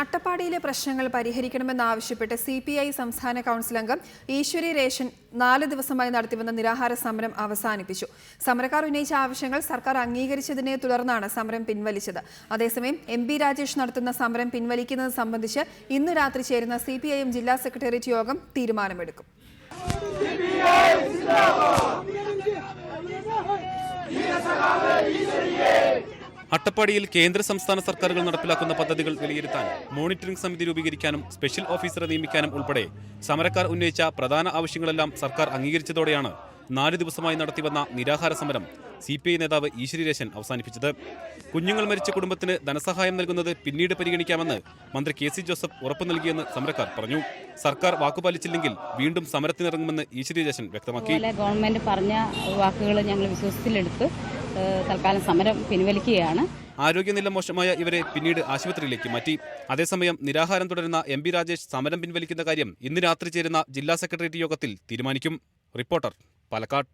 അട്ടപ്പാടിയിലെ പ്രശ്നങ്ങൾ പരിഹരിക്കണമെന്നാവശ്യപ്പെട്ട് CPI സംസ്ഥാന കൗൺസിൽ അംഗം ഈശ്വരി രേഷൻ 4 ദിവസമായി നടത്തിവന്ന നിരാഹാര സമരം അവസാനിപ്പിച്ചു. സമരക്കാർ ഉന്നയിച്ച ആവശ്യങ്ങൾ സർക്കാർ അംഗീകരിച്ചതിനെ തുടർന്നാണ് സമരം പിൻവലിച്ചത്. അതേസമയം MP രാജേഷ് നടത്തുന്ന സമരം പിൻവലിക്കുന്നത് സംബന്ധിച്ച് ഇന്ന് രാത്രി ചേരുന്ന CPIM ജില്ലാ സെക്രട്ടേറിയറ്റ് യോഗം തീരുമാനമെടുക്കും. അട്ടപ്പാടിയിൽ കേന്ദ്ര സംസ്ഥാന സർക്കാരുകൾ നടപ്പിലാക്കുന്ന പദ്ധതികൾ വിലയിരുത്താൻ മോണിറ്ററിംഗ് സമിതി രൂപീകരിക്കാനും സ്പെഷ്യൽ ഓഫീസറെ നിയമിക്കാനും ഉൾപ്പെടെ സമരക്കാർ ഉന്നയിച്ച പ്രധാന ആവശ്യങ്ങളെല്ലാം സർക്കാർ അംഗീകരിച്ചതോടെയാണ് 4 ദിവസമായി നടത്തിവന്ന നിരാഹാര സമരം CPI നേതാവ് ഈശ്വരി രേഷൻ അവസാനിപ്പിച്ചത്. കുഞ്ഞുങ്ങൾ മരിച്ച കുടുംബത്തിന് ധനസഹായം നൽകുന്നത് പിന്നീട് പരിഗണിക്കാമെന്ന് മന്ത്രി KC ജോസഫ് ഉറപ്പു നൽകിയെന്ന് സമരക്കാർ പറഞ്ഞു. സർക്കാർ വാക്കുപാലിച്ചില്ലെങ്കിൽ വീണ്ടും സമരത്തിനിറങ്ങുമെന്ന് ഈശ്വരി രേഷൻ വ്യക്തമാക്കി. ഗവൺമെന്റ് പറഞ്ഞ വാക്കുകൾ ഞങ്ങൾ വിശ്വാസത്തിലെടുത്ത് തൽക്കാലം സമരം പിൻവലിക്കുകയാണ്. ആരോഗ്യനില മോശമായ ഇവരെ പിന്നീട് ആശുപത്രിയിലേക്ക് മാറ്റി. അതേസമയം നിരാഹാരം തുടരുന്ന MP രാജേഷ് സമരം പിൻവലിക്കുന്ന കാര്യം ഇന്ന് രാത്രി ചേരുന്ന ജില്ലാ സെക്രട്ടേറിയറ്റ് യോഗത്തിൽ തീരുമാനിക്കും. റിപ്പോർട്ടർ, പാലക്കാട്.